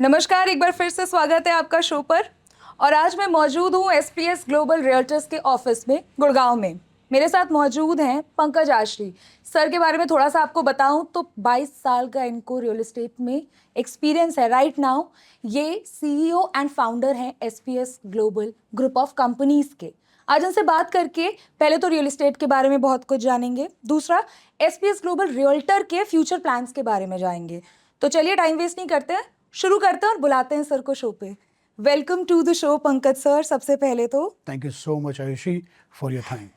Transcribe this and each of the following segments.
नमस्कार, एक बार फिर से स्वागत है आपका शो पर। और आज मैं मौजूद हूँ एसपीएस ग्लोबल रियल्टर्स के ऑफिस में गुड़गांव में। मेरे साथ मौजूद हैं पंकज आश्री सर। के बारे में थोड़ा सा आपको बताऊं तो 22 साल का इनको रियल एस्टेट में एक्सपीरियंस है। राइट नाउ ये सीईओ एंड फाउंडर हैं SPS global group of companies के। आज इनसे बात करके पहले तो रियल एस्टेट के बारे में बहुत कुछ जानेंगे, दूसरा एसपीएस ग्लोबल रियल्टर के फ्यूचर प्लान्स के बारे में जानेंगे। तो चलिए टाइम वेस्ट नहीं करते हैं, शुरू करते हैं और बुलाते हैं सर को शो पे। Welcome to the show Pankaj sir. सबसे पहले तो thank you so much Aayushi for your time.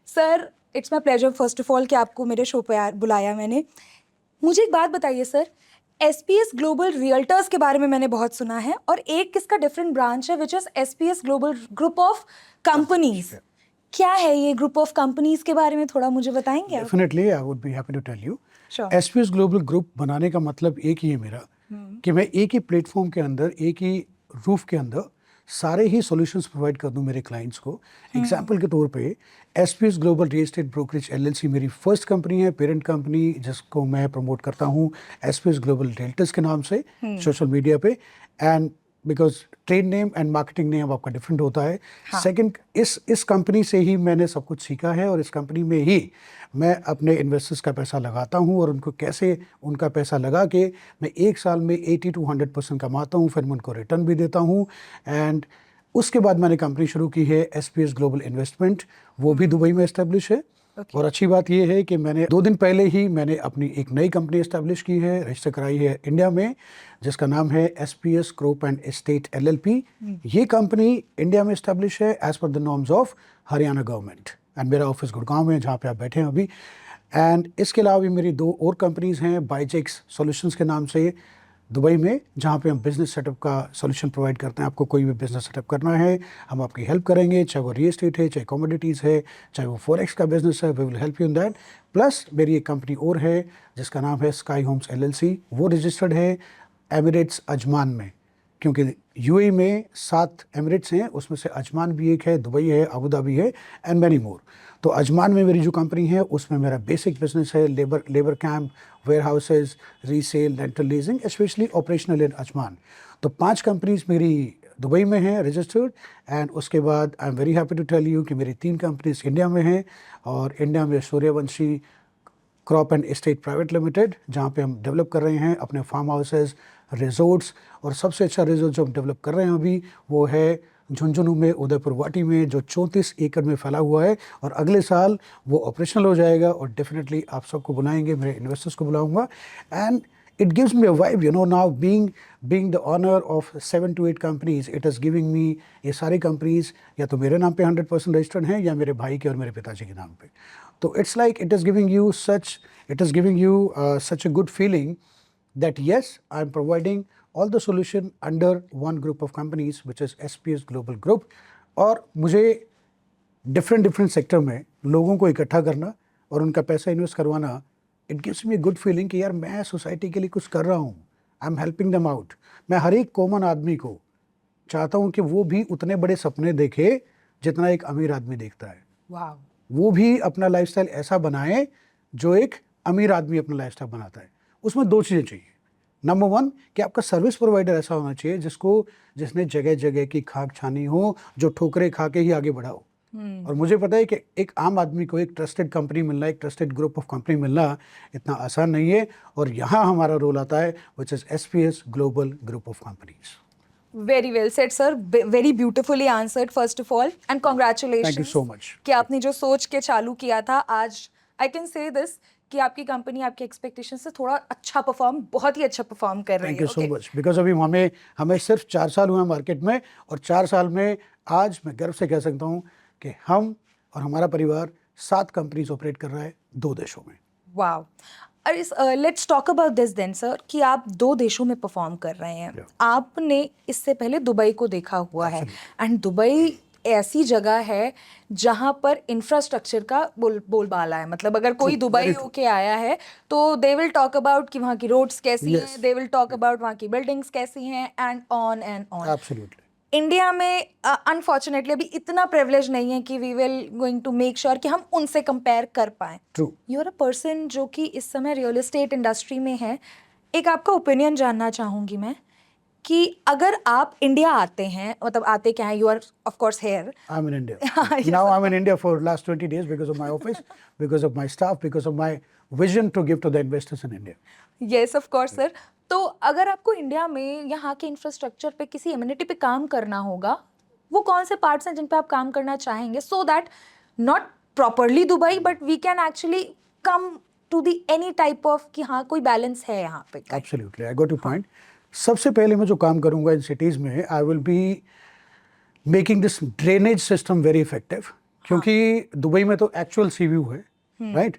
Sir it's my pleasure first of all कि आपको मेरे शो पे बुलाया मैंने। मुझे एक बात बताइए सर, एसपीएस ग्लोबल रियल्टर्स के बारे में मैंने बहुत सुना है और एक किसका डिफरेंट ब्रांच है which is SPS global group of companies. क्या है ये ग्रुप ऑफ कंपनीज के बारे में थोड़ा मुझे बताएंगे आप? Definitely I would be happy to tell you. Sure. SPS global group बनाने का मतलब एक ही है मेरा कि मैं एक ही प्लेटफॉर्म के अंदर, एक ही रूफ के अंदर सारे ही सॉल्यूशंस प्रोवाइड कर दूं मेरे क्लाइंट्स को। एग्जांपल के तौर पे SPS global real estate brokerage LLC मेरी फर्स्ट कंपनी है, पेरेंट कंपनी, जिसको मैं प्रमोट करता हूं एसपीएस ग्लोबल रियल्टर्स के नाम से सोशल मीडिया पे। And because trade name and marketing name आपका डिफरेंट होता है। सेकंड, इस कंपनी से ही मैंने सब कुछ सीखा है और इस कंपनी में ही मैं अपने इन्वेस्टर्स का पैसा लगाता हूं और उनको कैसे उनका पैसा लगा के मैं एक साल में 80 to 100% कमाता हूं, फिर मैं उनको रिटर्न भी देता हूं। एंड उसके बाद मैंने कंपनी शुरू की है एसपीएस ग्लोबल इन्वेस्टमेंट, वो भी दुबई में इस्टेब्लिश है। और अच्छी बात यह है कि मैंने 2 दिन पहले ही मैंने अपनी एक नई कंपनी एस्टेब्लिश की है, रजिस्टर कराई है इंडिया में, जिसका नाम है SPS crop and estate LLP. ये कंपनी इंडिया में एस्टेब्लिश है as per the norms of Haryana government. And मेरा ऑफिस गुड़गांव में, जहाँ पे आप बैठे हैं अभी। एंड इसके अलावा भी मेरी 2 और कंपनीज हैं, बाइजेक्स सॉल्यूशंस के नाम से दुबई में, जहाँ पे हम बिजनेस सेटअप का सॉल्यूशन प्रोवाइड करते हैं। आपको कोई भी बिजनेस सेटअप करना है, हम आपकी हेल्प करेंगे, चाहे वो रियल एस्टेट है, चाहे कमोडिटीज़ है, चाहे वो फॉरेक्स का बिजनेस है, we will help you in that. Plus मेरी एक कंपनी और है जिसका नाम है स्काई होम्स एलएलसी, वो रजिस्टर्ड है एमिरेट्स अजमान में, क्योंकि यूएई में 7 एमिरेट्स हैं, उसमें से अजमान भी एक है, दुबई है, अबू धाबी है एंड मैनी मोर। तो अजमान में मेरी जो कंपनी है उसमें मेरा बेसिक बिजनेस है labour camp, warehouses, resale, rental leasing, specially operational in Ajman. तो 5 कंपनीज मेरी दुबई में हैं रजिस्टर्ड। एंड उसके बाद I am very happy to tell you कि मेरी 3 कंपनीज इंडिया में हैं। और इंडिया में Suryavanshi crop and estate private limited, जहाँ पे हम डेवलप कर रहे हैं अपने फार्म हाउसेज, रिजोर्ट्स। और सबसे अच्छा रिजोर्ट जो हम डेवलप कर रहे हैं अभी वो है झुंझुनू में, उदयपुर वाटी में, जो 34 एकड़ में फैला हुआ है। और अगले साल वो ऑपरेशनल हो जाएगा और डेफिनेटली आप सबको बुलाएंगे, मेरे इन्वेस्टर्स को बुलाऊंगा। And it gives me a vibe, you know, now being the owner of 7 to 8 companies, it is giving me, ये सारी कंपनीज या तो मेरे नाम पे 100% रजिस्टर्ड हैं या मेरे भाई के और मेरे पिताजी के नाम पे। तो it's like it is giving you such a good feeling that yes, I am providing all the solution under one group of companies which is SPS Global Group। और मुझे डिफरेंट सेक्टर में लोगों को इकट्ठा करना और उनका पैसा इन्वेस्ट करवाना, it gives me good feeling कि यार मैं सोसाइटी के लिए कुछ कर रहा हूँ, I am helping them out. मैं हर एक कॉमन आदमी को चाहता हूँ कि वो भी उतने बड़े सपने देखे जितना एक अमीर आदमी देखता है। वाह। वो भी अपना लाइफस्टाइल ऐसा बनाए जो एक अमीर आदमी अपना लाइफस्टाइल बनाता है। उसमें 2 चीज़ें चाहिए। नंबर 1 कि आपका सर्विस प्रोवाइडर ऐसा होना चाहिए जिसने जगह जगह की खाक छानी हो, जो ठोकरे खा के ही आगे बढ़ा हो। और मुझे पता है कि एक आम आदमी को एक ट्रस्टेड कंपनी मिलना, एक ट्रस्टेड ग्रुप ऑफ कंपनी मिलना इतना आसान नहीं है। और यहाँ हमारा रोल आता है which is SPS global group of companies. Very well said sir, very beautifully answered first of all and congratulation. Thank you so much कि आपने जो सोच के चालू किया था, आज आई कैन से दिस कि आपकी कंपनी आपके एक्सपेक्टेशन से थोड़ा बहुत ही अच्छा परफॉर्म कर रही है। Thank you so much. Because अभी हमें सिर्फ 4 साल हुए मार्केट में, और 4 साल में आज मैं गर्व से कह सकता हूँ कि हम और हमारा परिवार 7 कंपनीज ऑपरेट कर रहा है 2 देशों में। वाओ। और let's talk about this then sir कि आप 2 देशों में परफॉर्म कर रहे हैं। आपने इससे पहले दुबई को देखा हुआ है एंड दुबई ऐसी जगह है जहां पर इंफ्रास्ट्रक्चर का बोलबाला है। मतलब अगर कोई दुबई होके आया है तो दे विल टॉक अबाउट कि वहाँ की रोड्स कैसी हैं, दे विल टॉक अबाउट वहाँ की बिल्डिंग्स कैसी हैं and on and on. Absolutely. India में अनफॉर्चुनेटली अभी इतना प्रिविलेज नहीं है कि we will going to make sure कि हम उनसे कंपेयर कर पाएं। True. You are a person जो कि इस समय रियल एस्टेट इंडस्ट्री में है। एक आपका ओपिनियन जानना चाहूँगी मैं कि अगर आप इंडिया आते हैं, मतलब आते क्या हैं, you are of course here. I'm in India. Now I'm in India for last 20 days because of my office, because of my staff, because of my vision to give to the investors in India. Yes of course sir. तो अगर आपको India में यहाँ के infrastructure पे, किसी amenity पे काम करना होगा, वो कौन से पार्ट्स हैं जिन पे आप काम करना चाहेंगे, so that not properly Dubai but we can actually come to the any type of कि हाँ कोई बैलेंस है यहाँ पे. Absolutely, I got your point. सबसे पहले मैं जो काम करूंगा इन सिटीज में, I will be making this drainage system very effective. क्योंकि दुबई में तो एक्चुअल सी व्यू है, राइट?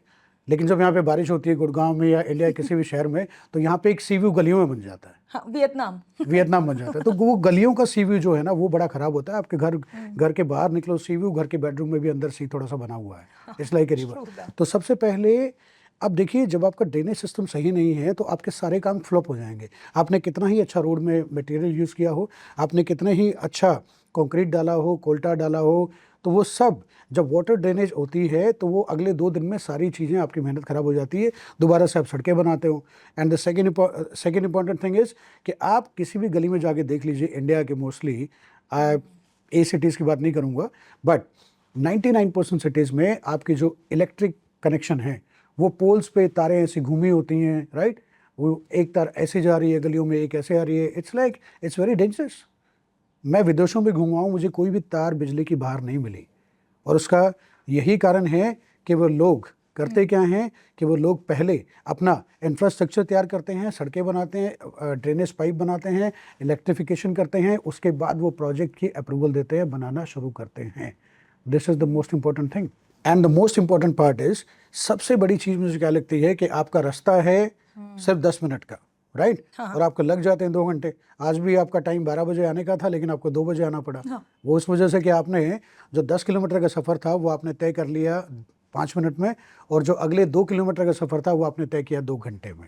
लेकिन जब यहाँ पे बारिश होती है गुड़गांव में या इंडिया किसी भी शहर में, तो यहाँ पे एक सी व्यू गलियों में बन जाता है. हाँ, वियतनाम बन जाता है. तो वो गलियों का सी व्यू जो है ना, वो बड़ा खराब होता है. आपके घर के बाहर निकलो सी व्यू, घर के बेडरूम में भी अंदर सी थोड़ा सा बना हुआ है. It's like a river. तो सबसे पहले अब देखिए, जब आपका ड्रेनेज सिस्टम सही नहीं है तो आपके सारे काम फ्लॉप हो जाएंगे. आपने कितना ही अच्छा रोड में मटेरियल यूज़ किया हो, आपने कितना ही अच्छा कंक्रीट डाला हो, कोल्टा डाला हो, तो वो सब जब वाटर ड्रेनेज होती है तो वो अगले 2 दिन में सारी चीज़ें, आपकी मेहनत ख़राब हो जाती है. दोबारा से आप सड़कें बनाते हो. And the second important thing is कि आप किसी भी गली में जाके देख लीजिए इंडिया के मोस्टली, ए सिटीज़ की बात नहीं करूँगा, बट 99% सिटीज़ में आपकी जो इलेक्ट्रिक कनेक्शन है वो पोल्स पे तारें ऐसी घूमी होती हैं, राइट? वो एक तार ऐसे जा रही है गलियों में, एक ऐसे आ रही है. It's very dangerous. मैं विदेशों में घूमा हूँ, मुझे कोई भी तार बिजली की बाहर नहीं मिली. और उसका यही कारण है कि वो लोग करते क्या हैं कि वो लोग पहले अपना इंफ्रास्ट्रक्चर तैयार करते हैं, सड़कें बनाते हैं, ड्रेनेज पाइप बनाते हैं, इलेक्ट्रिफिकेशन करते हैं, उसके बाद वो प्रोजेक्ट की अप्रूवल देते हैं, बनाना शुरू करते हैं. This is the most important thing. And the most important part is, सबसे बड़ी चीज़ मुझे क्या लगती है कि आपका रास्ता है सिर्फ 10 मिनट का, राइट? और आपको लग जाते हैं 2 घंटे. आज भी आपका टाइम 12 बजे आने का था, लेकिन आपको 2 बजे आना पड़ा. वो इस वजह से कि आपने जो 10 किलोमीटर का सफ़र था वो आपने तय कर लिया 5 मिनट में, और जो अगले 2 किलोमीटर का सफ़र था वो आपने तय किया 2 घंटे में.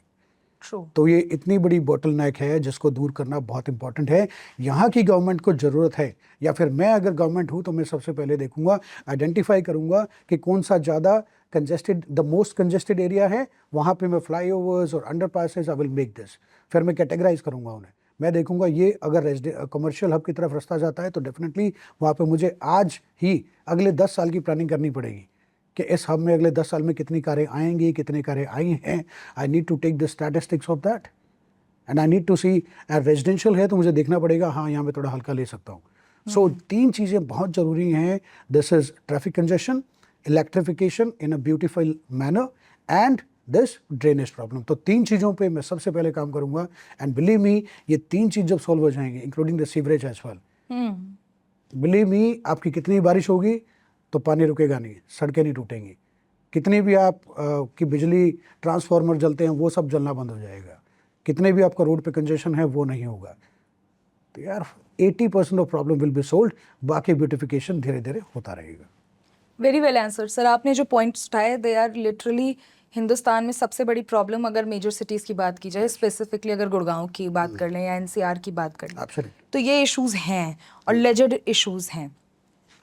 तो ये इतनी बड़ी बॉटल नेक है जिसको दूर करना बहुत इंपॉर्टेंट है. यहाँ की गवर्नमेंट को ज़रूरत है, या फिर मैं अगर गवर्नमेंट हूँ तो मैं सबसे पहले देखूंगा, आइडेंटिफाई करूँगा कि कौन सा ज़्यादा congested, the most congested area है. वहाँ पे मैं फ्लाईओवर्स और underpasses I will make this. फिर मैं कैटेगराइज करूँगा उन्हें. मैं देखूंगा ये अगर कमर्शियल हब की तरफ रास्ता जाता है तो डेफिनेटली वहाँ पे मुझे आज ही अगले 10 साल की प्लानिंग करनी पड़ेगी कि इस हब में अगले 10 साल में कितनी कारें आएंगी, कितनी कारें आई हैं. I need to take the statistics of that, and I need to see. Residential है तो मुझे देखना पड़ेगा, हाँ यहाँ मैं थोड़ा हल्का ले सकता हूँ. सो 3 चीज़ें बहुत ज़रूरी हैं. This is traffic congestion, electrification in a beautiful manner, and this drainage problem. तो 3 चीज़ों पे मैं सबसे पहले काम करूँगा. एंड बिलीव मी, ये 3 चीज़ जब सॉल्व हो जाएंगे, including the sewerage as well, believe me, आपकी कितनी बारिश होगी तो पानी रुकेगा नहीं, सड़कें नहीं टूटेंगी. कितनी भी आप की बिजली ट्रांसफार्मर जलते हैं वो सब जलना बंद हो जाएगा. कितने भी आपका रोड पे कंजेशन है वो नहीं होगा. तो यार 80% of problem will be solve. बाकी ब्यूटिफिकेशन धीरे धीरे होता रहेगा. Very well answer sir. आपने जो पॉइंट्स उठाए, दे आर लिटरली हिंदुस्तान में सबसे बड़ी प्रॉब्लम. अगर मेजर सिटीज़ की बात की जाए, स्पेसिफिकली अगर गुड़गांव की बात कर लें या एनसीआर की बात कर लें, तो ये इश्यूज़ हैं और लेजेंड इश्यूज़ हैं.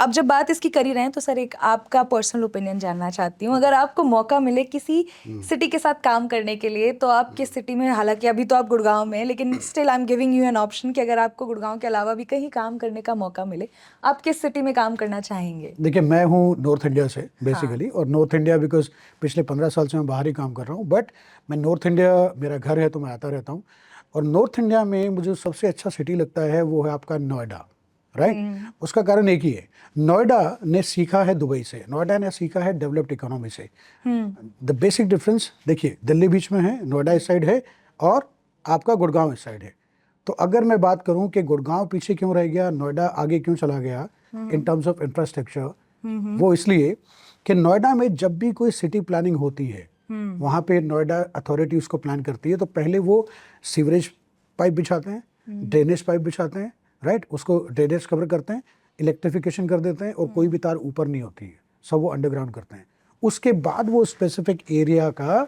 अब जब बात इसकी कर ही रहे हैं तो सर एक आपका पर्सनल ओपिनियन जानना चाहती हूँ. अगर आपको मौका मिले किसी सिटी के साथ काम करने के लिए, तो आप किस सिटी में, हालांकि अभी तो आप गुड़गांव में हैं, लेकिन still I am giving you an option कि अगर आपको गुड़गांव के अलावा भी कहीं काम करने का मौका मिले, आप किस सिटी में काम करना चाहेंगे? देखिए, मैं हूँ नॉर्थ इंडिया से बेसिकली, और नॉर्थ इंडिया बिकॉज पिछले 15 साल से मैं बाहर ही काम कर रहा हूँ, बट मैं नॉर्थ इंडिया, मेरा घर है तो मैं आता रहता हूँ. और नॉर्थ इंडिया में मुझे सबसे अच्छा सिटी लगता है वो है आपका नोएडा, राइट? उसका कारण एक ही है, नोएडा ने सीखा है दुबई से, नोएडा ने सीखा है डेवलप्ड इकोनॉमी से. द बेसिक डिफरेंस देखिए, दिल्ली बीच में है, नोएडा इस साइड है, और आपका गुड़गांव इस साइड है. तो अगर मैं बात करूं कि गुड़गांव पीछे क्यों रह गया, नोएडा आगे क्यों चला गया इन टर्म्स ऑफ इंफ्रास्ट्रक्चर, वो इसलिए कि नोएडा में जब भी कोई सिटी प्लानिंग होती है, वहाँ पे नोएडा अथॉरिटी उसको प्लान करती है, तो पहले वो सीवरेज पाइप बिछाते हैं, ड्रेनेज पाइप बिछाते हैं, राइट? उसको ड्रेनेज कवर करते हैं, इलेक्ट्रिफिकेशन कर देते हैं, और कोई भी तार ऊपर नहीं होती है, सब वो अंडरग्राउंड करते हैं. उसके बाद वो स्पेसिफिक एरिया का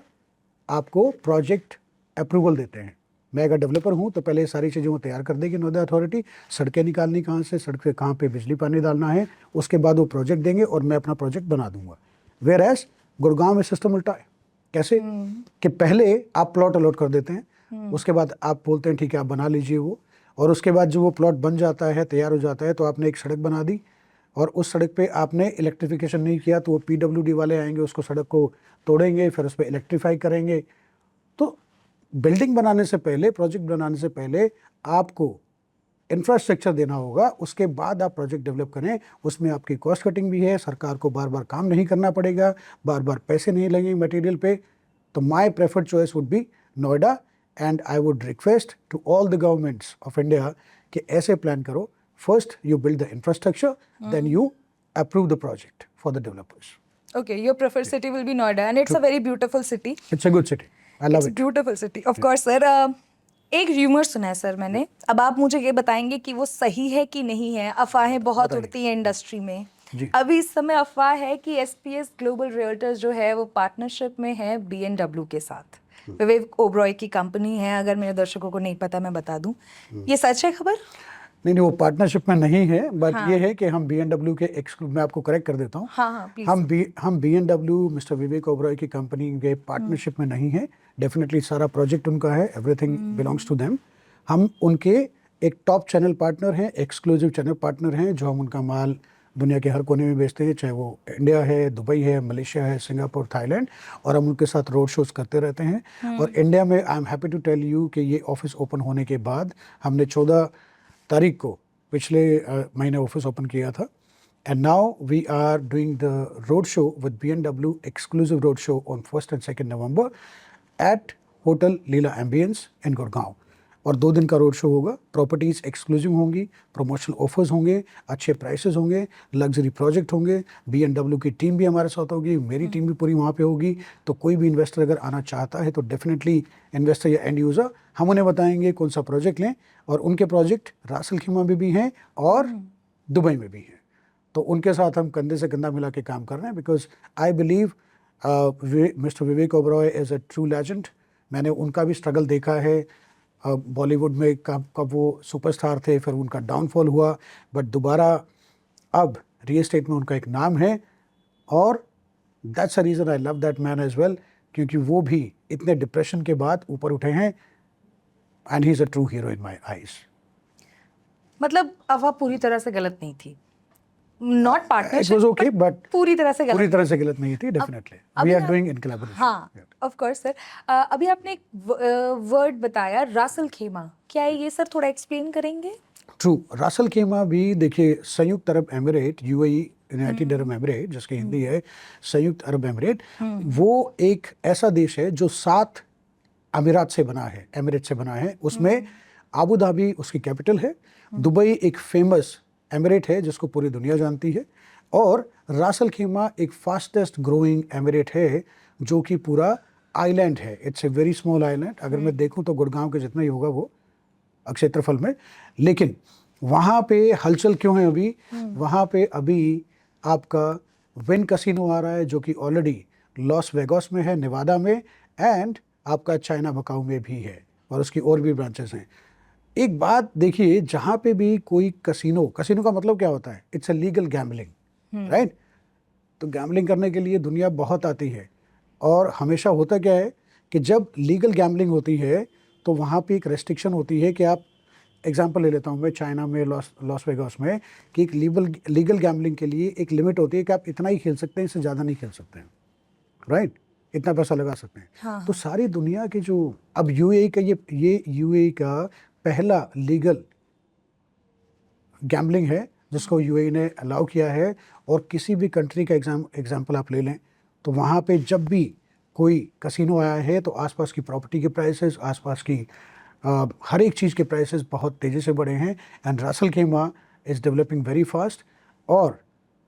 आपको प्रोजेक्ट अप्रूवल देते हैं. मैं अगर डेवलपर हूँ तो पहले सारी चीज़ें वो तैयार कर देगी नोएडा अथॉरिटी, सड़कें निकालनी कहाँ से, सड़क से कहाँ पे बिजली पानी डालना है, उसके बाद वो प्रोजेक्ट देंगे और मैं अपना प्रोजेक्ट बना दूंगा. वेयर एज गुड़गांव में सिस्टम उल्टा है. कैसे कि पहले आप प्लॉट अलॉट कर देते हैं, उसके बाद आप बोलते हैं ठीक है आप बना लीजिए वो, और उसके बाद जो वो प्लॉट बन जाता है, तैयार हो जाता है, तो आपने एक सड़क बना दी और उस सड़क पे आपने इलेक्ट्रिफिकेशन नहीं किया तो वो PWD वाले आएंगे, उसको सड़क को तोड़ेंगे, फिर उस पर इलेक्ट्रीफाई करेंगे। तो बिल्डिंग बनाने से पहले, प्रोजेक्ट बनाने से पहले आपको इंफ्रास्ट्रक्चर देना होगा, उसके बाद आप प्रोजेक्ट डेवलप करें। उसमें आपकी कॉस्ट कटिंग भी है, सरकार को बार बार काम नहीं करना पड़ेगा, बार बार पैसे नहीं लगेंगे मटेरियल पे। तो my preferred choice would be Noida, and I would request to all the governments of India कि ऐसे प्लान करो, first you build the infrastructure, then you approve the project for the developers. Okay, your preferred city will be Noida, and it's a very beautiful city. It's a good city, I love It's a it. beautiful city, of course, sir. एक rumour सुना है sir मैंने, अब आप मुझे ये बताएंगे कि वो सही है कि नहीं है। अफवाहें बहुत उड़ती हैं इंडस्ट्री में। जी। अभी इस समय अफवाह है कि एसपीएस ग्लोबल रियल्टर्स जो है वो पार्टनरशिप में है बीएनडब्ल्यू के साथ। विवेक ओबरॉय की कंपनी है, अगर मेरे दर्शकों को नहीं पता मैं बता दूं। ये सच है खबर? नहीं, वो पार्टनरशिप में नहीं है, बट ये है कि हम BNW के मैं आपको करेक्ट कर देता हूँ। हाँ प्लीज। हम BNW मिस्टर विवेक ओबरॉय की कंपनी के पार्टनरशिप में नहीं है। डेफिनेटली सारा प्रोजेक्ट उनका है, एवरीथिंग बिलोंग्स टू देम। हम उनके एक टॉप चैनल पार्टनर हैं, एक्सक्लूसिव चैनल पार्टनर हैं, जो हम उनका माल दुनिया के हर कोने में बेचते हैं, चाहे वो इंडिया है, दुबई है, मलेशिया है, सिंगापुर, थाईलैंड, और हम उनके साथ रोड शोज करते रहते हैं। और इंडिया में I am happy to tell you कि ये ऑफिस ओपन होने के बाद हमने 14 तारीख को पिछले महीने ऑफिस ओपन किया था। And now we are doing the road show with BNW, exclusive road show on 1st and 2nd November at hotel Leela Ambience in Gurgaon. और 2 दिन का रोड शो होगा। प्रॉपर्टीज़ एक्सक्लूसिव होंगी, प्रमोशनल ऑफर्स होंगे, अच्छे प्राइसेस होंगे, लग्जरी प्रोजेक्ट होंगे। BNW की टीम भी हमारे साथ होगी, मेरी टीम भी पूरी वहाँ पे होगी। तो कोई भी इन्वेस्टर अगर आना चाहता है तो डेफिनेटली इन्वेस्टर या एंड यूज़र, हम उन्हें बताएंगे कौन सा प्रोजेक्ट लें। और उनके प्रोजेक्ट रासल खीमा में भी हैं और दुबई में भी हैं। तो उनके साथ हम कंधे से कंधा मिला के काम कर रहे हैं, because I believe mister Vivek Oberoi is a true legend. मैंने उनका भी स्ट्रगल देखा है। बॉलीवुड में कब वो सुपरस्टार थे, फिर उनका डाउनफॉल हुआ, बट दोबारा अब रियल एस्टेट में उनका एक नाम है। और that's a reason I love that man as well, क्योंकि वो भी इतने डिप्रेशन के बाद ऊपर उठे हैं, and he is a true hero in my eyes. मतलब अफवाह पूरी तरह से गलत नहीं थी, not it partnership, was okay, but पूरी तरह से पूरी गलत। तरह से गलत नहीं थी। Definitely we are doing in collaboration. हाँ ऑफ कोर्स सर। अभी आपने एक वर्ड बताया रासल खेमा, क्या है ये सर, थोड़ा एक्सप्लेन करेंगे? ट्रू, रासल खेमा भी देखिए संयुक्त अरब emirate, UAE, United Arab emirate, जिसकी हिंदी है संयुक्त अरब एमिरेट, वो एक ऐसा देश है जो 7 अमीरात से बना है, एमिरेट से बना है। उसमें आबू धाबी उसकी कैपिटल है, दुबई एक फेमस एमिरेट है जिसको पूरी दुनिया जानती है, और रासल खेमा एक फास्टेस्ट ग्रोइंग एमिरेट है जो कि पूरा आइलैंड है। It's a very small island. अगर मैं देखूं तो गुड़गांव के जितना ही होगा वो क्षेत्रफल में। लेकिन वहाँ पे हलचल क्यों है अभी? वहाँ पे अभी आपका विन कसिनो आ रहा है, जो कि ऑलरेडी लॉस वेगास में है, नेवादा में, एंड आपका चाइना मकाऊ में भी है, और उसकी और भी ब्रांचेस हैं। एक बात देखिए, जहाँ पे भी कोई कसिनो का मतलब क्या होता है? It's a legal gambling, right? तो गैम्बलिंग करने के लिए दुनिया बहुत आती है, और हमेशा होता क्या है कि जब लीगल गैम्बलिंग होती है तो वहाँ पे एक रेस्ट्रिक्शन होती है कि आप, एग्जांपल ले लेता हूँ मैं, चाइना में लॉस वेगास में, कि एक लीगल गैम्बलिंग के लिए एक लिमिट होती है कि आप इतना ही खेल सकते हैं, इससे ज़्यादा नहीं खेल सकते हैं, राइट? इतना पैसा लगा सकते हैं। हाँ, तो सारी दुनिया के जो अब UAE का ये UAE का पहला लीगल गैम्बलिंग है जिसको UAE ने अलाउ किया है। और किसी भी कंट्री का एग्जाम्पल आप ले लें तो वहाँ पे जब भी कोई कसिनो आया है तो आसपास की प्रॉपर्टी के प्राइसेस, आसपास की हर एक चीज़ के प्राइसेस बहुत तेज़ी से बढ़े हैं। And रासल Khaimah is developing very fast. और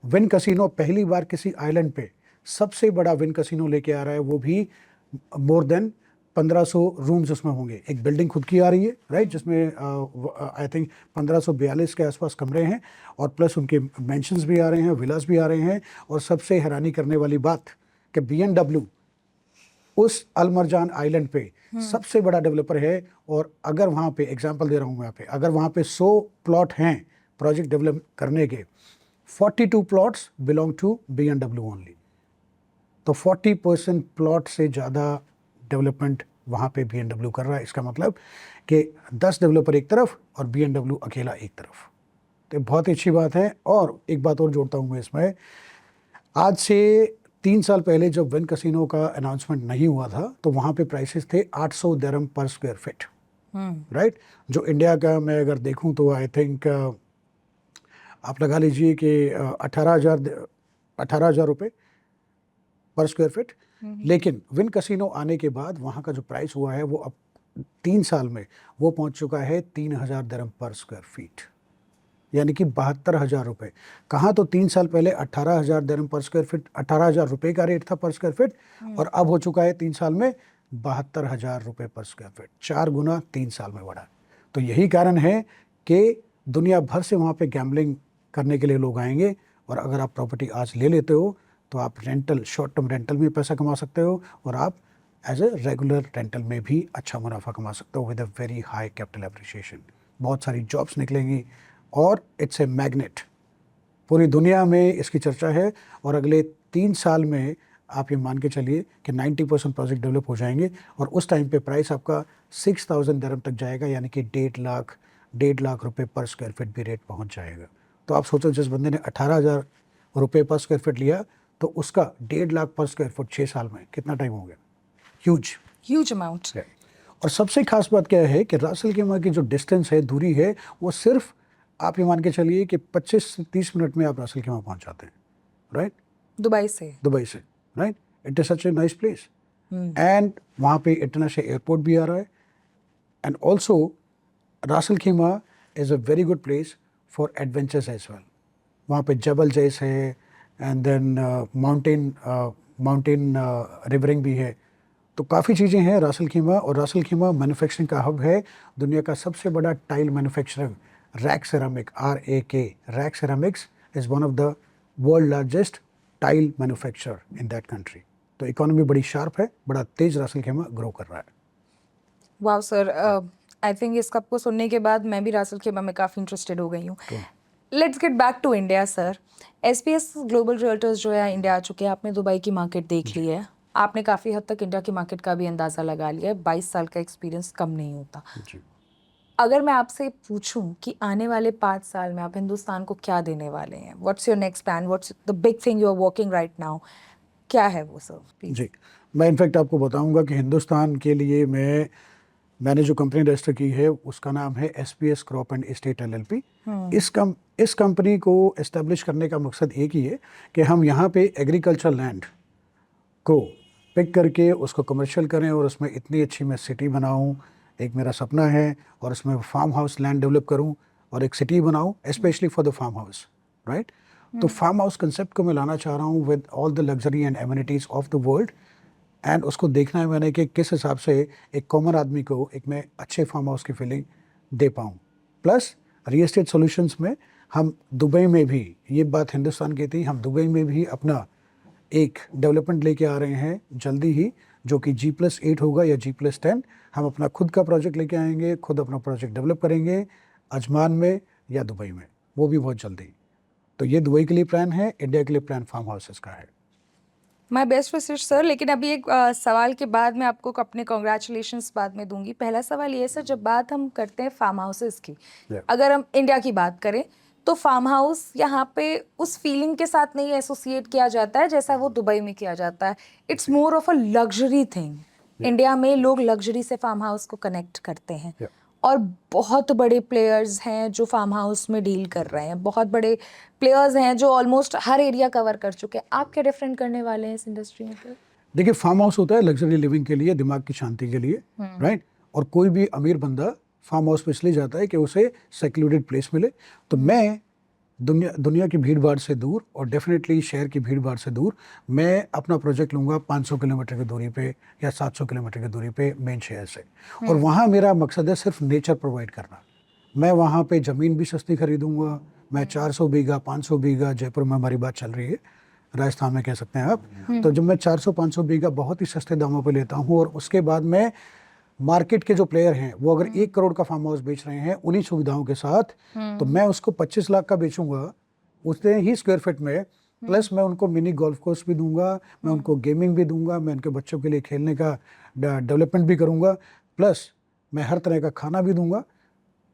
विन कसिनो पहली बार किसी आइलैंड पे सबसे बड़ा विन कसिनो लेके आ रहा है, वो भी मोर देन 1500 रूम्स उसमें होंगे। एक बिल्डिंग खुद की आ रही है, राइट, जिसमें आई थिंक 1542 के आसपास कमरे हैं, और प्लस उनके मेंशंस भी आ रहे हैं, विलास भी आ रहे हैं। और सबसे हैरानी करने वाली बात कि BNW उस अलमरजान आइलैंड पे सबसे बड़ा डेवलपर है। और अगर वहाँ पे, एग्जांपल दे रहा हूँ मैं यहाँ पे, अगर वहाँ पे 100 प्लॉट हैं प्रोजेक्ट डेवलप करने के, 42 plots belong to BNW only. तो 40% प्लॉट से ज़्यादा डेवलपमेंट वहाँ पे BNW कर रहा है। इसका मतलब कि 10 डेवलपर एक तरफ और BMW अकेला एक तरफ। तो बहुत ही अच्छी बात है। और एक बात और जोड़ता हूँ मैं इसमें, आज से 3 साल पहले जब विन कैसीनो का अनाउंसमेंट नहीं हुआ था तो वहाँ पे प्राइसेस थे 800 दिरहम पर स्क्वायर फीट, राइट। जो इंडिया का मैं अगर देखूँ तो आई थिंक आप लगा लीजिए कि 18,000 रुपये पर स्क्वायर फीट। लेकिन विन कैसीनो आने के बाद वहाँ का जो प्राइस हुआ है वो अब 3 साल में वो पहुँच चुका है 3,000 दिरहम पर स्क्वायर फीट, यानी कि 72,000 रुपये। कहाँ तो 3 साल पहले 18,000 दिरहम पर स्क्वायर फीट, 18,000 रुपये का रेट था पर स्क्वायर फीट, और अब हो चुका है 3 साल में 72,000 रुपये पर स्क्वायर फीट। 4 गुना 3 साल में बढ़ा। तो यही कारण है कि दुनिया भर से वहाँ पे गैम्बलिंग करने के लिए लोग आएंगे। और अगर आप प्रॉपर्टी आज ले लेते हो तो आप रेंटल, शॉर्ट टर्म रेंटल में पैसा कमा सकते हो, और आप एज ए रेगुलर रेंटल में भी अच्छा मुनाफा कमा सकते हो with a very high capital appreciation. बहुत सारी जॉब्स निकलेंगी और इट्स ए मैग्नेट। पूरी दुनिया में इसकी चर्चा है, और अगले 3 साल में आप ये मान के चलिए कि 90% प्रोजेक्ट डेवलप हो जाएंगे, और उस टाइम पे प्राइस आपका 6,000 दिरहम तक जाएगा, यानी कि 1.5 लाख रुपए पर स्क्वायर फीट भी रेट पहुंच जाएगा। तो आप सोचो, जिस बंदे ने 18,000 रुपये पर स्क्वायर फीट लिया तो उसका 1.5 लाख पर स्क्वायर फीट 6 साल में कितना टाइम हो गया? Huge amount. और सबसे खास बात क्या है कि रासल खेमा की जो डिस्टेंस है, दूरी है, वो सिर्फ आप ये मान के चलिए कि 25 से 30 मिनट में आप रासल खेमा पहुंच जाते हैं, राइट। दुबई से, right. It is such a nice place, and वहाँ पे इंटरनेशनल एयरपोर्ट भी आ रहा है, and also Ras Al Khaimah is a very good place for adventures as well. वहाँ पे जबल जैस है, एंड देन माउंटेन रिवरिंग भी है। तो काफ़ी चीज़ें हैं रासल खेमा। और रासल खेमा मैन्युफैक्चरिंग का हब है, दुनिया का सबसे बड़ा tile manufacturer rack ceramic, RAK, rack ceramics is one of the world largest tile manufacturer in that country. तो इकोनॉमी बड़ी शार्प है, बड़ा तेज रासल खेमा ग्रो कर रहा है। वाह सर, आई थिंक इस कप को सुनने के बाद मैं भी रासल खेमा में काफ़ी इंटरेस्टेड हो गई हूँ। Let's get back to India sir. SPS global realtors जो है इंडिया आ चुके हैं, आपने दुबई की मार्केट देख ली है, आपने काफ़ी हद तक इंडिया की मार्केट का भी अंदाज़ा लगा लिया है। 22 साल का एक्सपीरियंस कम नहीं होता। अगर मैं आपसे पूछूं कि आने वाले 5 साल में आप हिंदुस्तान को क्या देने वाले हैं, what's your next plan, what's the big thing you are working right now, क्या है वो सर? जी, मैं इनफैक्ट आपको बताऊंगा कि हिंदुस्तान के लिए मैंने जो कंपनी रजिस्टर की है उसका नाम है SPS crop and estate LLP। इस कंपनी को इस्टेब्लिश करने का मकसद एक ही है कि हम यहाँ पे एग्रीकल्चर लैंड को पिक करके उसको कमर्शियल करें और उसमें इतनी अच्छी मैं सिटी बनाऊँ। एक मेरा सपना है, और उसमें फार्म हाउस लैंड डेवलप करूँ और एक सिटी बनाऊँ specially for the farm house, right. तो फार्म हाउस कंसेप्ट को मैं लाना चाह रहा हूँ with all the luxury and amenities of the world, and उसको देखना है मैंने कि किस हिसाब से एक कॉमन आदमी को एक मैं अच्छे फार्म हाउस की फीलिंग दे पाऊँ। प्लस रियल एस्टेट सॉल्यूशंस में हम दुबई में भी, ये बात हिंदुस्तान की थी, हम दुबई में भी अपना एक डेवलपमेंट लेके आ रहे हैं जल्दी ही, जो कि G+8 होगा या G+10। हम अपना खुद का प्रोजेक्ट लेके आएंगे, खुद अपना प्रोजेक्ट डेवलप करेंगे अजमान में या दुबई में, वो भी बहुत जल्दी। तो ये दुबई के लिए प्लान है, इंडिया के लिए प्लान फार्म हाउसेस का है। My best wishes sir. लेकिन अभी एक सवाल के बाद मैं आपको अपने कॉन्ग्रेचुलेशंस बाद में दूंगी। पहला सवाल ये है सर, जब बात हम करते हैं फार्म हाउसेस की, अगर हम इंडिया की बात करें तो फार्म हाउस यहाँ पे उस फीलिंग के साथ नहीं एसोसिएट किया जाता है जैसा वो दुबई में किया जाता है। It's more of a luxury thing. India में लोग लग्जरी से फार्म हाउस को कनेक्ट करते हैं, और बहुत बड़े प्लेयर्स हैं जो फार्म हाउस में डील कर रहे हैं, बहुत बड़े प्लेयर्स हैं जो ऑलमोस्ट हर एरिया कवर कर चुके हैं। आप क्या डिफरेंट करने वाले हैं इस इंडस्ट्री में? देखिए, फार्म हाउस होता है लग्जरी लिविंग के लिए, दिमाग की शांति के लिए, राइट। और कोई भी अमीर बंदा फार्म हाउस पे इसलिए जाता है कि उसे सेक्लूडेड प्लेस मिले। तो मैं दुनिया की भीड़ भाड़ से दूर, और डेफिनेटली शहर की भीड़ भाड़ से दूर, मैं अपना प्रोजेक्ट लूँगा 500 किलोमीटर की दूरी पे या 700 किलोमीटर की दूरी पे मेन शहर से। और वहाँ मेरा मकसद है सिर्फ नेचर प्रोवाइड करना। मैं वहाँ पे ज़मीन भी सस्ती खरीदूँगा। मैं 400 बीघा 500 बीघा, जयपुर में हमारी बात चल रही है, राजस्थान में कह सकते हैं आप, तो जब मैं 400-500 बीघा बहुत ही सस्ते दामों पे लेता हूँ, और उसके बाद मैं मार्केट के जो प्लेयर हैं वो अगर 1 करोड़ का फार्म हाउस बेच रहे हैं उन्हीं सुविधाओं के साथ, तो मैं उसको 25 लाख का बेचूंगा उतने ही स्क्वायर फीट में। प्लस मैं उनको मिनी गोल्फ कोर्स भी दूंगा, मैं उनको गेमिंग भी दूंगा, मैं उनके बच्चों के लिए खेलने का डेवलपमेंट भी करूंगा। प्लस मैं हर तरह का खाना भी दूंगा।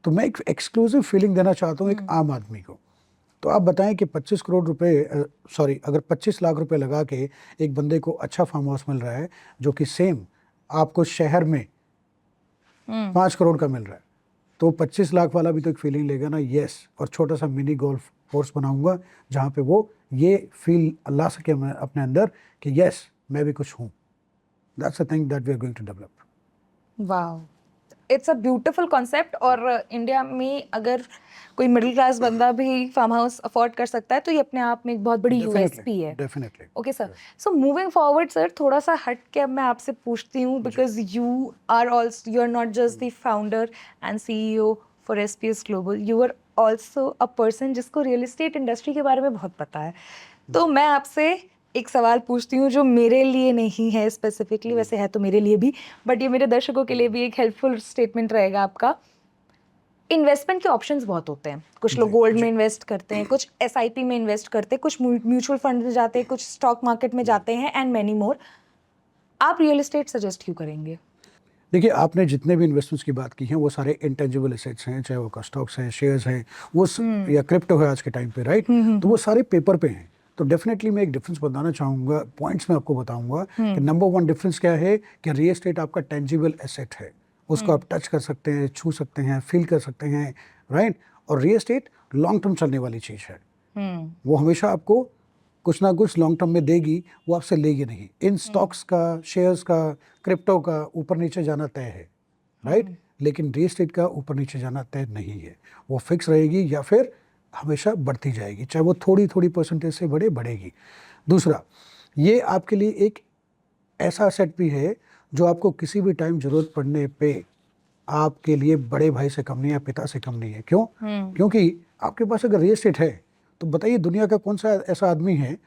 तो मैं एक एक्सक्लूसिव फीलिंग देना चाहता हूँ एक आम आदमी को। तो आप बताएं कि 25 करोड़ रुपए अगर 25 लाख रुपए लगा के एक बंदे को अच्छा फार्म हाउस मिल रहा है जो कि सेम आपको शहर में 5 करोड़ का मिल रहा है, तो 25 लाख वाला भी तो एक फीलिंग लेगा ना, यस। और छोटा सा मिनी गोल्फ कोर्स बनाऊंगा जहाँ पे वो ये फील ला सके अपने अंदर कि यस मैं भी कुछ हूँ। That's a thing that we are going to develop. वाह, इट्स अ ब्यूटीफुल कॉन्सेप्ट। और इंडिया में अगर कोई मिडिल क्लास बंदा भी फार्म हाउस अफोर्ड कर सकता है तो ये अपने आप में एक बहुत बड़ी यूएसपी है। Definitely. Okay sir, so moving forward sir, थोड़ा सा हट के अब मैं आपसे पूछती हूँ, because you are not just the founder and CEO for SPS global, you are also a person जिसको रियल एस्टेट इंडस्ट्री के बारे में बहुत पता है। तो मैं आपसे एक सवाल पूछती हूँ जो मेरे लिए नहीं है स्पेसिफिकली, वैसे है तो मेरे लिए भी, बट ये मेरे दर्शकों के लिए भी एक हेल्पफुल स्टेटमेंट रहेगा आपका। इन्वेस्टमेंट के ऑप्शंस बहुत होते हैं, कुछ लोग गोल्ड में इन्वेस्ट करते हैं, कुछ एसआईपी में इन्वेस्ट करते हैं, कुछ म्यूचुअल फंड में जाते हैं, कुछ स्टॉक मार्केट में जाते हैं, एंड मैनी मोर। आप रियल एस्टेट सजेस्ट क्यों करेंगे? देखिए, आपने जितने भी इन्वेस्टमेंट्स की बात की है वो सारे इंटेंजिबल एसेट्स हैं, चाहे वो स्टॉक्स हैं, शेयर्स हैं, या क्रिप्टो है आज के टाइम पे, राइट। तो वो सारे पेपर पे हैं। तो डेफिनेटली मैं एक डिफरेंस बताना चाहूँगा, पॉइंट्स में आपको बताऊंगा कि नंबर 1 डिफरेंस क्या है कि रियल एस्टेट आपका टेंजिबल एसेट है, उसको आप टच कर सकते हैं, छू सकते हैं, फील कर सकते हैं, राइट। और रियल एस्टेट लॉन्ग टर्म चलने वाली चीज़ है, वो हमेशा आपको कुछ ना कुछ लॉन्ग टर्म में देगी, वो आपसे लेगी नहीं। इन स्टॉक्स का, शेयर्स का, क्रिप्टो का ऊपर नीचे जाना तय है, राइट। लेकिन रियल एस्टेट का ऊपर नीचे जाना तय नहीं है, वो फिक्स रहेगी या फिर हमेशा बढ़ती जाएगी, चाहे वो थोड़ी थोड़ी परसेंटेज से बढ़ेगी। दूसरा, ये आपके लिए एक ऐसा सेट भी है जो आपको किसी भी टाइम जरूरत पड़ने पे आपके लिए बड़े भाई से कम नहीं है, पिता से कम नहीं है। क्यों? क्योंकि आपके पास अगर रियल एस्टेट है तो बताइए दुनिया का कौन सा ऐसा आदमी है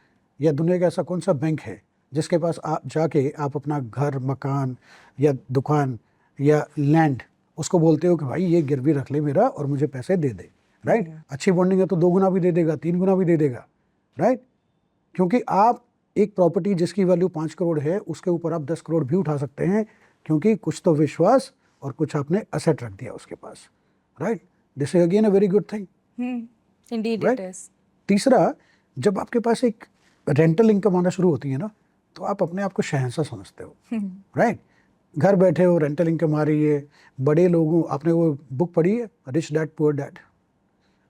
या दुनिया का ऐसा कौन सा बैंक है जिसके पास आप जाके आप अपना घर, मकान या दुकान या लैंड उसको बोलते हो कि भाई ये गिरवी रख ले मेरा और मुझे पैसे दे दे, राइट। अच्छी बॉन्डिंग है तो 2 गुना भी दे देगा, 3 गुना भी दे देगा, राइट। क्योंकि आप एक प्रॉपर्टी जिसकी वैल्यू 5 करोड़ है उसके ऊपर आप 10 करोड़ भी उठा सकते हैं, क्योंकि कुछ तो विश्वास और कुछ आपने असेट रख दिया उसके पास, right. This is again a very good thing, indeed it is. तीसरा, जब आपके पास एक रेंटल इनकम आना शुरू होती है ना, तो आप अपने आप को शहंशाह समझते हो, राइट। घर बैठे हो, रेंटल इनकम आ रही है, बड़े लोगों, आपने वो बुक पढ़ी है रिच डैड पुअर डैड?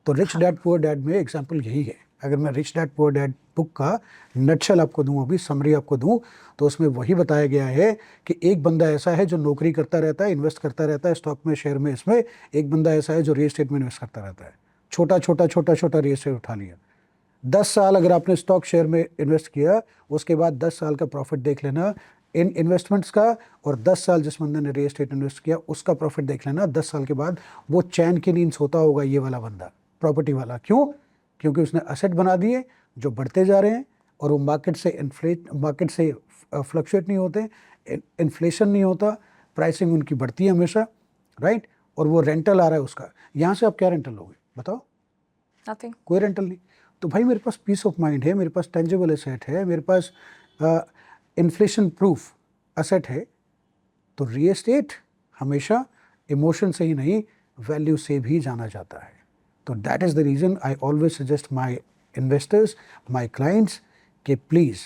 तो रिच डैड पुअर डैड में एग्जाम्पल यही है। अगर मैं rich dad poor dad book का नटशल आपको दूं, अभी समरी आपको दूं, तो उसमें वही बताया गया है कि एक बंदा ऐसा है जो नौकरी करता रहता है, इन्वेस्ट करता रहता है स्टॉक में, शेयर में, इसमें। एक बंदा ऐसा है जो रियल एस्टेट में इन्वेस्ट करता रहता है, छोटा छोटा रियल एस्टेट उठा लिया। 10 साल अगर आपने स्टॉक शेयर में इन्वेस्ट किया, उसके बाद 10 साल का प्रॉफिट देख लेना इन इन्वेस्टमेंट्स का, और 10 साल जिस बंदे ने रियल एस्टेट इन्वेस्ट किया उसका प्रॉफिट देख लेना। 10 साल के बाद वो चैन की नींद सोता होगा ये वाला बंदा, प्रॉपर्टी वाला। क्यों? क्योंकि उसने असेट बना दिए जो बढ़ते जा रहे हैं और वो मार्केट से फ्लक्चुएट नहीं होते, इन्फ्लेशन नहीं होता, प्राइसिंग उनकी बढ़ती है हमेशा, राइट। और वो रेंटल आ रहा है उसका। यहाँ से आप क्या रेंटल लोगे बताओ? नथिंग, कोई रेंटल नहीं। तो भाई मेरे पास पीस ऑफ माइंड है, मेरे पास टेंजिबल एसेट है, मेरे पास इन्फ्लेशन प्रूफ असेट है। तो रियल एस्टेट हमेशा इमोशन से ही नहीं, वैल्यू से भी जाना जाता है। तो that is the reason I always suggest my investors, my clients, कि प्लीज़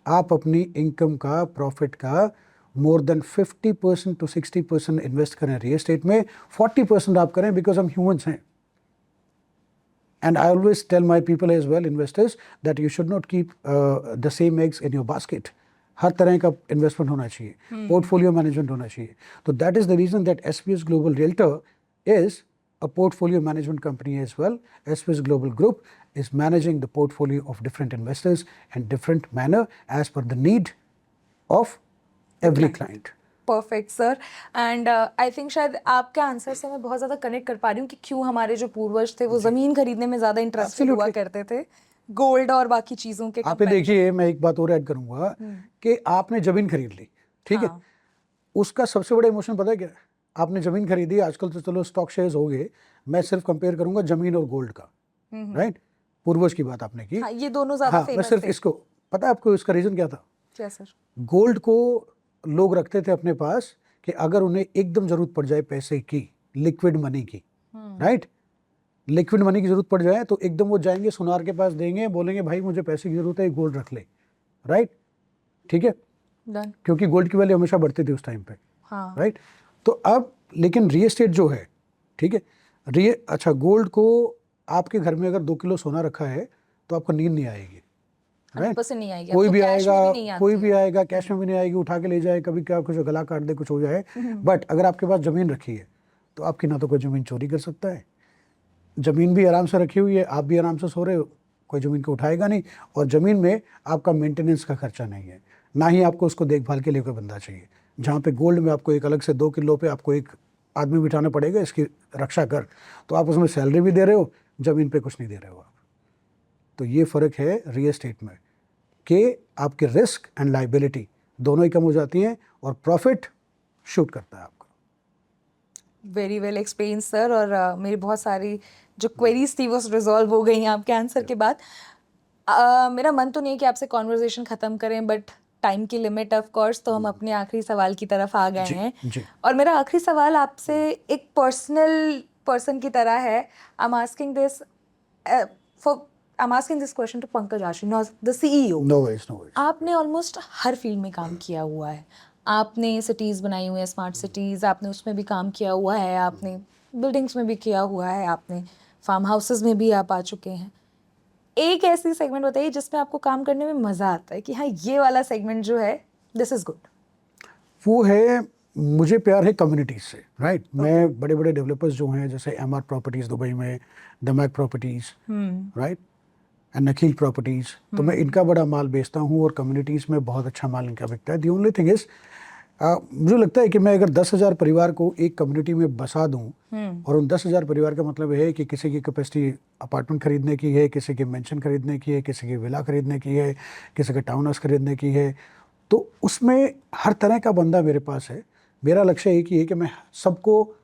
आप अपनी इनकम का, प्रॉफिट का मोर देन 50% to 60% इन्वेस्ट करें रियल एस्टेट में, 40% आप करें, बिकॉज हम ह्यूमंस हैं। And I always tell my people as well, investors, that you should not keep the same eggs in your basket. हर तरह का इन्वेस्टमेंट होना चाहिए, पोर्टफोलियो मैनेजमेंट होना चाहिए। तो that is the reason that SPS global realtor is a portfolio management company as well. SPS Global Group is managing the portfolio of different investors in different manner as per the need of every client. Perfect sir. And I think शायद आपके answer से मैं बहुत ज़्यादा connect कर पा रही हूँ कि क्यों हमारे जो पूर्वज थे वो ज़मीन खरीदने में ज़्यादा इंटरेस्टेड हुआ करते थे, गोल्ड और बाकी चीज़ों के। आप देखिए, मैं एक बात और ऐड करूंगा कि आपने जमीन खरीद ली, ठीक है, उसका सबसे बड़ा इमोशन पता है क्या है? आपने जमीन खरीदी, आजकल तो चलो स्टॉक शेयर्स हो गए, मैं सिर्फ कंपेयर करूंगा जमीन और गोल्ड का, राइट। पूर्वज की बात आपने की, ये दोनों ज़्यादा मैं सिर्फ इसको, पता है आपको इसका रीजन क्या था? क्या सर? गोल्ड को लोग रखते थे अपने पास कि अगर उन्हें एकदम ज़रूरत पड़ जाए पैसे की, लिक्विड मनी की, राइट, लिक्विड मनी की ज़रूरत पड़ जाए तो एकदम वो जाएंगे सुनार के पास, देंगे, बोलेंगे भाई मुझे पैसे की ज़रूरत है, गोल्ड रख ले, राइट, ठीक है, डन। क्योंकि गोल्ड की वैल्यू हमेशा बढ़ती थी उस टाइम पे, हाँ। राइट। तो अब लेकिन रियल एस्टेट जो है, ठीक है, अच्छा गोल्ड को आपके घर में अगर 2 किलो सोना रखा है तो आपको नींद नहीं आएगी, राइट, 100% नहीं आएगी, कोई अब तो भी कैश में आएगा, भी नहीं कोई आती भी है। आएगा कैश में भी नहीं आएगी, उठा के ले जाए, कभी क्या कुछ गला काट दे, कुछ हो जाए। बट अगर आपके पास ज़मीन रखी है तो आपकी ना तो कोई ज़मीन चोरी कर सकता है, ज़मीन भी आराम से रखी हुई है, आप भी आराम से सो रहे हो, कोई ज़मीन को उठाएगा नहीं, और ज़मीन में आपका मेंटेनेंस का खर्चा नहीं है, ना ही आपको उसको देखभाल के लिए कोई बंदा चाहिए। जहाँ पे गोल्ड में आपको एक अलग से 2 किलो पे आपको एक आदमी बिठाना पड़ेगा, इसकी रक्षा कर, तो आप उसमें सैलरी भी दे रहे हो, ज़मीन पे कुछ नहीं दे रहे हो आप। तो ये फ़र्क है रियल एस्टेट में कि आपके रिस्क एंड लाइबिलिटी दोनों ही कम हो जाती हैं और प्रॉफिट शूट करता है आपका। वेरी वेल एक्सप्लेन सर, और मेरी बहुत सारी जो क्वेरीज थी वो रिजॉल्व हो गई हैं आपके आंसर के बाद। मेरा मन तो नहीं है कि आपसे कॉन्वर्जेशन ख़त्म करें, बट टाइम की लिमिट ऑफ कोर्स, तो हम अपने आखिरी सवाल की तरफ आ गए हैं। जी। और मेरा आखिरी सवाल आपसे एक पर्सन की तरह है। I am asking this question to Pankaj Ashi, not the CEO। No worries, no worries. आपने ऑलमोस्ट हर फील्ड में काम किया हुआ है। आपने सिटीज़ बनाई हुई हैं, स्मार्ट सिटीज़, आपने उसमें भी काम किया हुआ है, आपने बिल्डिंग्स में भी किया हुआ है, आपने फार्म हाउसेस में भी आप आ चुके हैं। एक ऐसी सेगमेंट बताइए जिसमें आपको काम करने में मज़ा आता है कि हाँ ये वाला सेगमेंट जो है दिस इज़ गुड। वो है, मुझे प्यार है कम्युनिटीज़ से, राइट। मैं बड़े बड़े डेवलपर्स जो हैं, जैसे MR प्रॉपर्टीज़ दुबई में, दमैक प्रॉपर्टीज़, राइट, एंड नखील प्रॉपर्टीज़, तो मैं इनका बड़ा माल बेचता हूँ और कम्युनिटीज़ में बहुत अच्छा माल इनका बिकता है। दी ओनली थिंग इज़, मुझे लगता है कि मैं अगर 10,000 परिवार को एक कम्युनिटी में बसा दूं, और उन 10,000 परिवार का मतलब है कि किसी की कैपेसिटी अपार्टमेंट खरीदने की है, किसी की मेंशन खरीदने की है, किसी की विला खरीदने की है, किसी के टाउन हाउस खरीदने की है, तो उसमें हर तरह का बंदा मेरे पास है। मेरा लक्ष्य एक ही है कि मैं सबको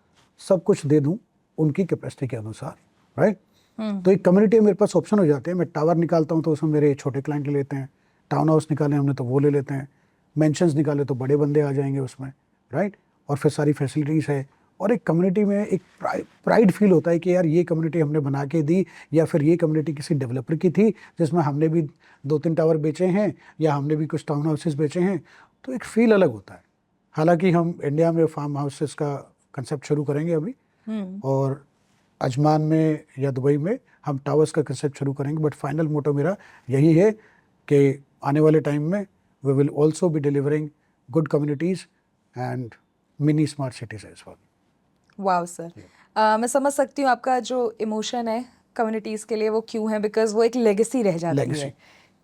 सब कुछ दे दूं उनकी कैपेसिटी के अनुसार, राइट। तो एक कम्युनिटी में मेरे पास ऑप्शन हो जाते हैं। मैं टावर निकालता हूं तो उसमें मेरे छोटे क्लाइंट ले लेते हैं, टाउन हाउस निकाले हमने तो वो ले लेते हैं, मेंशंस निकाले तो बड़े बंदे आ जाएंगे उसमें, राइट। और फिर सारी फैसिलिटीज़ है, और एक कम्युनिटी में एक प्राइड फील होता है कि यार ये कम्युनिटी हमने बना के दी, या फिर ये कम्युनिटी किसी डेवलपर की थी जिसमें हमने भी 2-3 टावर बेचे हैं, या हमने भी कुछ टाउन हाउसेस बेचे हैं, तो एक फील अलग होता है। हालांकि हम इंडिया में फार्म हाउसेस का कंसेप्ट शुरू करेंगे अभी, और अजमान में या दुबई में हम टावर्स का कंसेप्ट शुरू करेंगे, बट फाइनल मोटो मेरा यही है कि आने वाले टाइम में we will also be delivering good communities and mini smart cities as well. Wow sir, मैं समझ सकती हूँ आपका जो इमोशन है कम्युनिटीज़ के लिए वो क्यों है, बिकॉज वो एक लेगेसी रह जाती Legacy. है।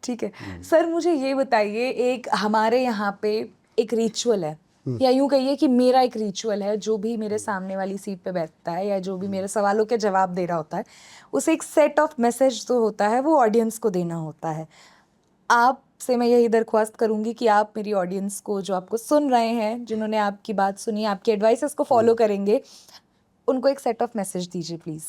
ठीक है सर, मुझे ये बताइए, एक हमारे यहाँ पे एक रिचुअल है, या यूं कहिए कि मेरा एक रिचुअल है, जो भी मेरे सामने वाली सीट पे बैठता है या जो भी मेरे सवालों के जवाब दे रहा होता है, उसे एक सेट ऑफ मैसेज जो होता है वो ऑडियंस को देना होता है। आपसे मैं यही दरख्वास्त करूंगी कि आप मेरी ऑडियंस को, जो आपको सुन रहे हैं, जिन्होंने आपकी बात सुनी, आपकी एडवाइसेस को फॉलो करेंगे, उनको एक सेट ऑफ मैसेज दीजिए प्लीज़।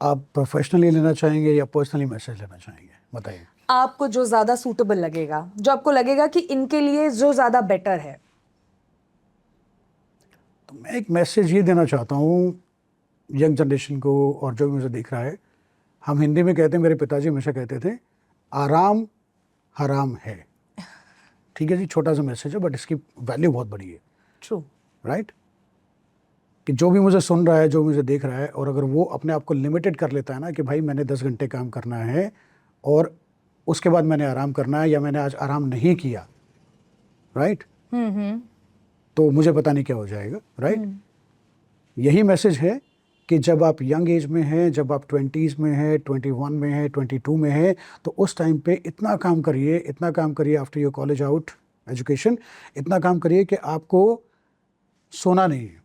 आप प्रोफेशनली लेना चाहेंगे या पर्सनली मैसेज लेना चाहेंगे, बताइए। आपको जो ज़्यादा सूटेबल लगेगा, जो आपको लगेगा कि इनके लिए जो ज़्यादा बेटर है। तो मैं एक मैसेज ये देना चाहता हूँ यंग जनरेशन को, और जो भी मुझे दिख रहा है। हम हिंदी में कहते हैं, मेरे पिताजी हमेशा कहते थे, आराम हराम है। ठीक है जी, छोटा सा मैसेज है, बट इसकी वैल्यू बहुत बड़ी है, ट्रू। राइट। कि जो भी मुझे सुन रहा है, जो मुझे देख रहा है, और अगर वो अपने आप को लिमिटेड कर लेता है ना कि भाई मैंने 10 घंटे काम करना है और उसके बाद मैंने आराम करना है, या मैंने आज आराम नहीं किया, राइट, तो मुझे पता नहीं क्या हो जाएगा, राइट। यही मैसेज है कि जब आप यंग एज में हैं, जब आप 20s में हैं, 21 में हैं, 22 में हैं, तो उस टाइम पे इतना काम करिए after your college out education, इतना काम करिए कि आपको सोना नहीं है।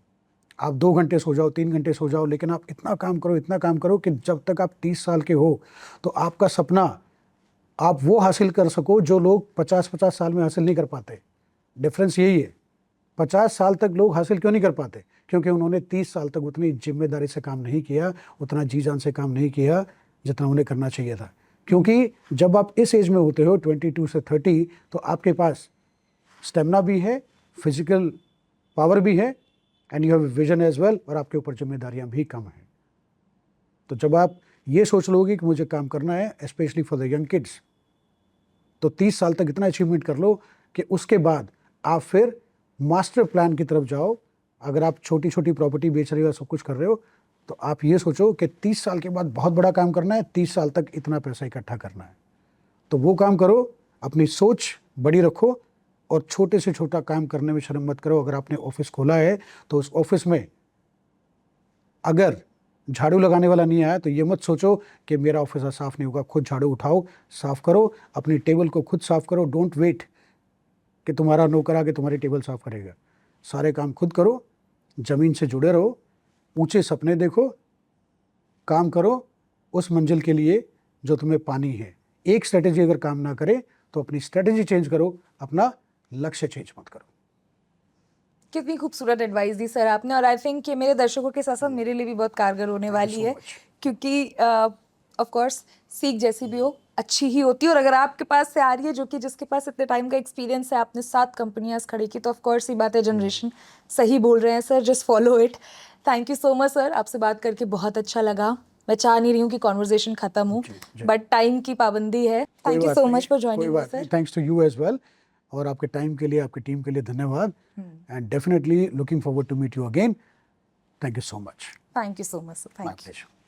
आप 2 घंटे सो जाओ, 3 घंटे सो जाओ, लेकिन आप इतना काम करो कि जब तक आप 30 साल के हो तो आपका सपना आप वो हासिल कर सको जो लोग 50-50 साल में हासिल नहीं कर पाते। डिफरेंस यही है, 50 साल तक लोग हासिल क्यों नहीं कर पाते? क्योंकि उन्होंने 30 साल तक उतनी जिम्मेदारी से काम नहीं किया, उतना जी जान से काम नहीं किया जितना उन्हें करना चाहिए था। क्योंकि जब आप इस एज में होते हो 22 से 30, तो आपके पास स्टेमिना भी है, फिजिकल पावर भी है and you have vision as well, और आपके ऊपर जिम्मेदारियां भी कम हैं। तो जब आप ये सोच लोगे कि मुझे काम करना है, specially for the young kids, तो 30 साल तक इतना अचीवमेंट कर लो कि उसके बाद आप फिर मास्टर प्लान की तरफ जाओ। अगर आप छोटी छोटी प्रॉपर्टी बेच रहे हो, सब कुछ कर रहे हो, तो आप ये सोचो कि 30 साल के बाद बहुत बड़ा काम करना है, 30 साल तक इतना पैसा इकट्ठा करना है। तो वो काम करो, अपनी सोच बड़ी रखो और छोटे से छोटा काम करने में शर्म मत करो। अगर आपने ऑफिस खोला है तो उस ऑफिस में अगर झाड़ू लगाने वाला नहीं आया तो ये मत सोचो कि मेरा ऑफिस आज साफ नहीं होगा। खुद झाड़ू उठाओ, साफ करो, अपनी टेबल को खुद साफ करो। डोंट वेट कि तुम्हारा नौकर आके तुम्हारी टेबल साफ करेगा। सारे काम खुद करो, ज़मीन से जुड़े रहो, ऊंचे सपने देखो, काम करो उस मंजिल के लिए जो तुम्हें पानी है। एक स्ट्रेटेजी अगर काम ना करे तो अपनी स्ट्रेटेजी चेंज करो, अपना लक्ष्य चेंज मत करो। कितनी खूबसूरत एडवाइस दी सर आपने, और आई थिंक कि मेरे दर्शकों के साथ साथ मेरे लिए भी बहुत कारगर होने वाली है, क्योंकि ऑफ कोर्स सीख जैसी भी हो अच्छी ही होती है, और अगर आपके पास से आ रही है, जो कि जिसके पास इतने टाइम का एक्सपीरियंस है, आपने 7 कंपनियां खड़ी की, तो ऑफ कोर्स ये बात है, जनरेशन सही बोल रहे हैं sir, just follow it. Thank you so much sir, आपसे बात करके बहुत अच्छा लगा। मैं चाह नहीं रही हूँ कि कॉन्वर्जेशन खत्म हो, बट टाइम की पाबंदी है। Thank you so much for joining sir. Thanks to you as well, और आपके टाइम के लिए, आपकी टीम के लिए धन्यवाद, and definitely looking forward to meet you again. Thank you so much. Thank you so much sir, thank you.